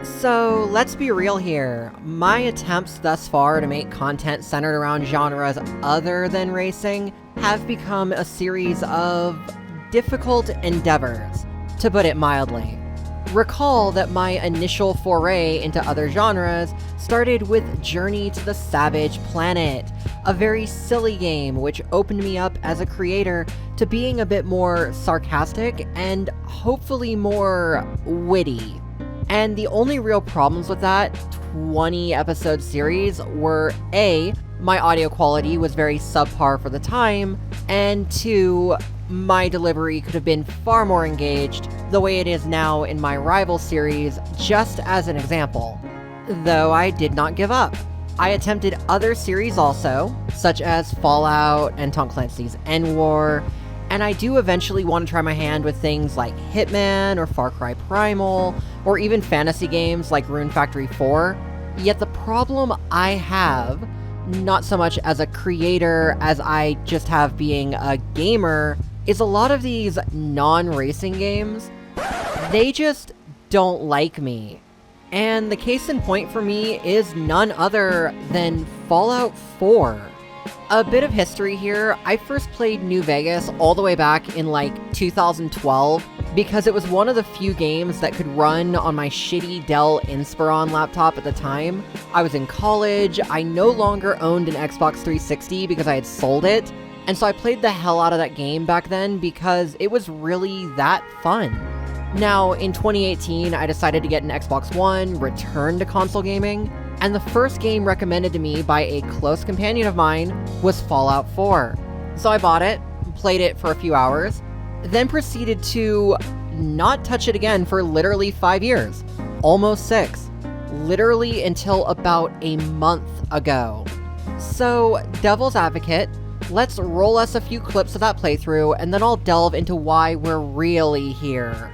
So let's be real here. My attempts thus far to make content centered around genres other than racing have become a series of difficult endeavors, to put it mildly. Recall that my initial foray into other genres started with Journey to the Savage Planet, a very silly game which opened me up as a creator to being a bit more sarcastic and hopefully more witty. And the only real problems with that 20-episode series were A, my audio quality was very subpar for the time, and 2, my delivery could have been far more engaged the way it is now in my rival series, just as an example. Though I did not give up. I attempted other series also, such as Fallout and Tom Clancy's N-War, and I do eventually want to try my hand with things like Hitman or Far Cry Primal, or even fantasy games like Rune Factory 4. Yet the problem I have, not so much as a creator as I just have being a gamer, is a lot of these non-racing games, they just don't like me. And the case in point for me is none other than Fallout 4. A bit of history here, I first played New Vegas all the way back in like 2012 because it was one of the few games that could run on my shitty Dell Inspiron laptop at the time. I was in college, I no longer owned an Xbox 360 because I had sold it, and so I played the hell out of that game back then because it was really that fun. Now, in 2018, I decided to get an Xbox One, return to console gaming, and the first game recommended to me by a close companion of mine was Fallout 4. So I bought it, played it for a few hours, then proceeded to not touch it again for literally 5 years. Almost 6. Literally until about a month ago. So, devil's advocate, let's roll us a few clips of that playthrough, and then I'll delve into why we're really here.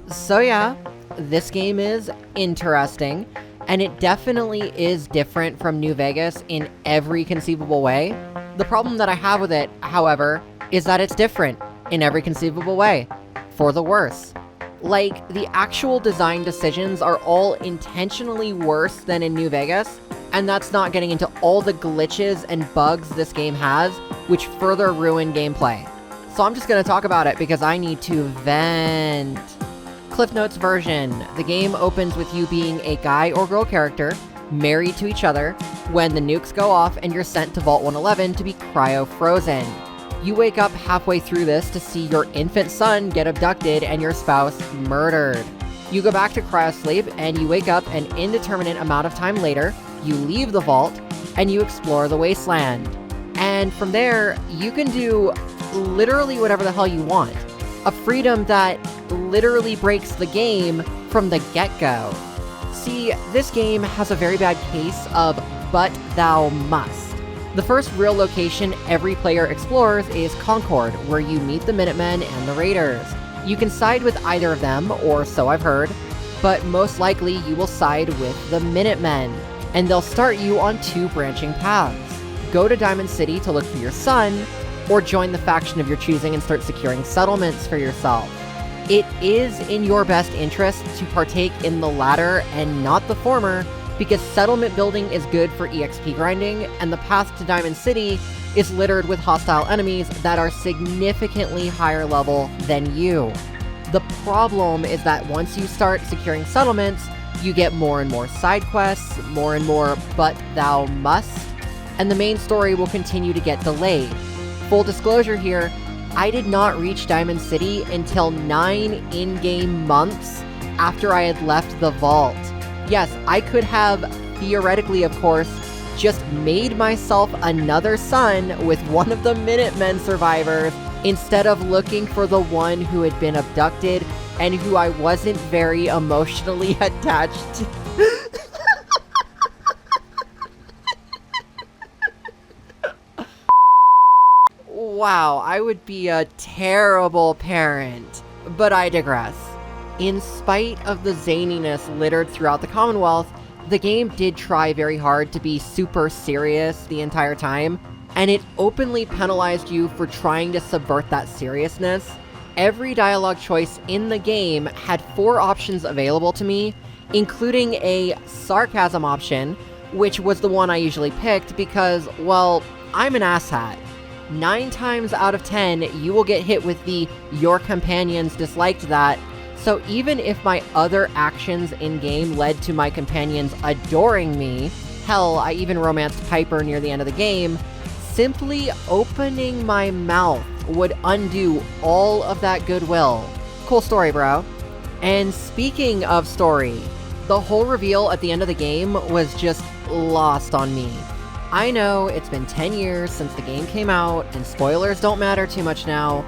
So yeah, this game is interesting, and it definitely is different from New Vegas in every conceivable way. The problem that I have with it, however, is that it's different in every conceivable way, for the worse. Like, the actual design decisions are all intentionally worse than in New Vegas, and that's not getting into all the glitches and bugs this game has, which further ruin gameplay. So I'm just gonna talk about it because I need to vent. Cliff Notes version. The game opens with you being a guy or girl character, married to each other, when the nukes go off and you're sent to Vault 111 to be cryo-frozen. You wake up halfway through this to see your infant son get abducted and your spouse murdered. You go back to cryosleep and you wake up an indeterminate amount of time later, you leave the vault, and you explore the wasteland. And from there, you can do literally whatever the hell you want. A freedom that literally breaks the game from the get-go. See, this game has a very bad case of but thou must. The first real location every player explores is Concord, where you meet the Minutemen and the Raiders. You can side with either of them, or so I've heard, but most likely you will side with the Minutemen, and they'll start you on 2 branching paths. Go to Diamond City to look for your son, or join the faction of your choosing and start securing settlements for yourself. It is in your best interest to partake in the latter and not the former, because settlement building is good for EXP grinding, and the path to Diamond City is littered with hostile enemies that are significantly higher level than you. The problem is that once you start securing settlements, you get more and more side quests, more and more but thou must, and the main story will continue to get delayed. Full disclosure here, I did not reach Diamond City until 9 in-game months after I had left the vault. Yes, I could have, theoretically of course, just made myself another son with one of the Minutemen survivors instead of looking for the one who had been abducted and who I wasn't very emotionally attached to. Wow, I would be a terrible parent. But I digress. In spite of the zaniness littered throughout the Commonwealth, the game did try very hard to be super serious the entire time, and it openly penalized you for trying to subvert that seriousness. Every dialogue choice in the game had 4 options available to me, including a sarcasm option, which was the one I usually picked because, well, I'm an asshat. 9 times out of 10, you will get hit with the "your companions disliked that," so even if my other actions in-game led to my companions adoring me, hell, I even romanced Piper near the end of the game, simply opening my mouth would undo all of that goodwill. Cool story, bro. And speaking of story, the whole reveal at the end of the game was just lost on me. I know it's been 10 years since the game came out, and spoilers don't matter too much now,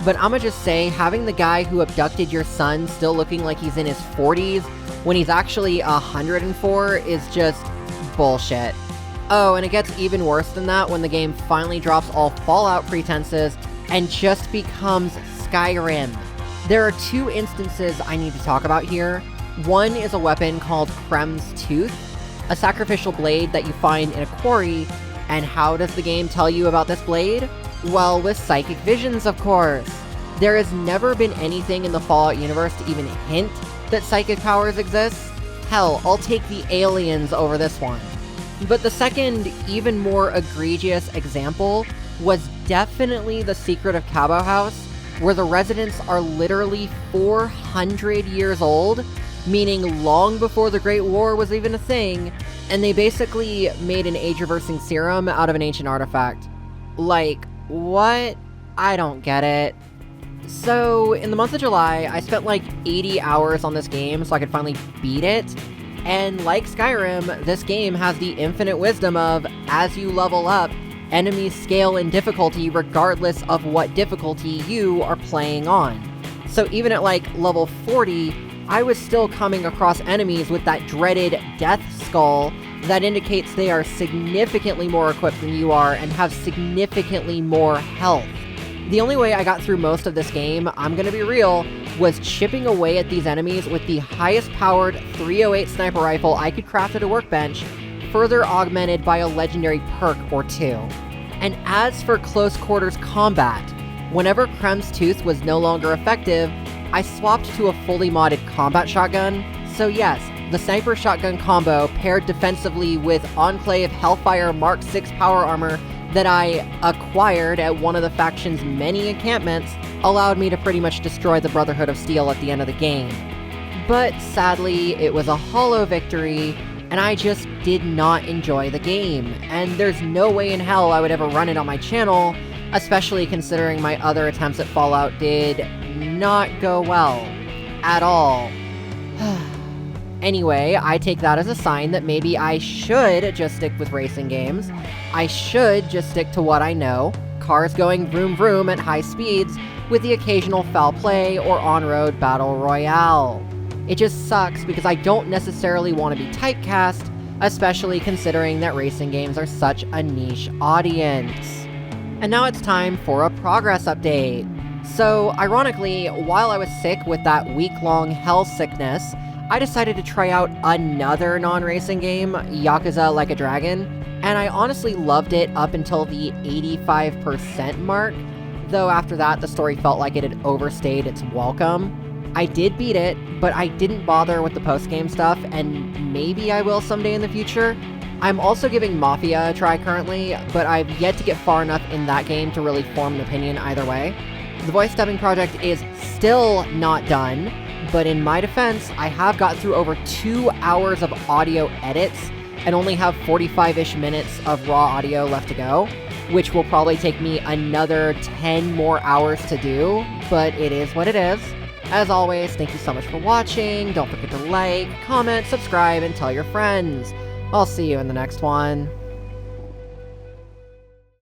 but I'ma just say, having the guy who abducted your son still looking like he's in his 40s when he's actually 104 is just bullshit. Oh, and it gets even worse than that when the game finally drops all Fallout pretenses and just becomes Skyrim. There are 2 instances I need to talk about here. One is a weapon called Krem's Tooth, a sacrificial blade that you find in a quarry, and how does the game tell you about this blade? Well, with psychic visions, of course. There has never been anything in the Fallout universe to even hint that psychic powers exist. Hell, I'll take the aliens over this one. But the second, even more egregious example was definitely the Secret of Cabo House, where the residents are literally 400 years old, meaning long before the Great War was even a thing, and they basically made an age-reversing serum out of an ancient artifact. Like, what? I don't get it. So, in the month of July, I spent like 80 hours on this game so I could finally beat it, and like Skyrim, this game has the infinite wisdom of, as you level up, enemies scale in difficulty regardless of what difficulty you are playing on. So even at like level 40, I was still coming across enemies with that dreaded death skull that indicates they are significantly more equipped than you are and have significantly more health. The only way I got through most of this game, I'm gonna be real, was chipping away at these enemies with the highest powered 308 sniper rifle I could craft at a workbench, further augmented by a legendary perk or 2. And as for close quarters combat, whenever Krem's Tooth was no longer effective, I swapped to a fully modded combat shotgun. So yes, the sniper shotgun combo paired defensively with Enclave Hellfire Mark 6 power armor that I acquired at one of the faction's many encampments allowed me to pretty much destroy the Brotherhood of Steel at the end of the game. But sadly, it was a hollow victory, and I just did not enjoy the game, and there's no way in hell I would ever run it on my channel, especially considering my other attempts at Fallout did not go well. At all. Anyway, I take that as a sign that maybe I should just stick with racing games. I should just stick to what I know, cars going vroom vroom at high speeds, with the occasional foul play or on-road battle royale. It just sucks because I don't necessarily want to be typecast, especially considering that racing games are such a niche audience. And now it's time for a progress update. So, ironically, while I was sick with that week-long hell sickness, I decided to try out another non-racing game, Yakuza Like a Dragon, and I honestly loved it up until the 85% mark, though after that the story felt like it had overstayed its welcome. I did beat it, but I didn't bother with the post-game stuff, and maybe I will someday in the future. I'm also giving Mafia a try currently, but I've yet to get far enough in that game to really form an opinion either way. The voice dubbing project is still not done, but in my defense, I have got through over 2 hours of audio edits and only have 45-ish minutes of raw audio left to go, which will probably take me another 10 more hours to do, but it is what it is. As always, thank you so much for watching. Don't forget to like, comment, subscribe, and tell your friends. I'll see you in the next one.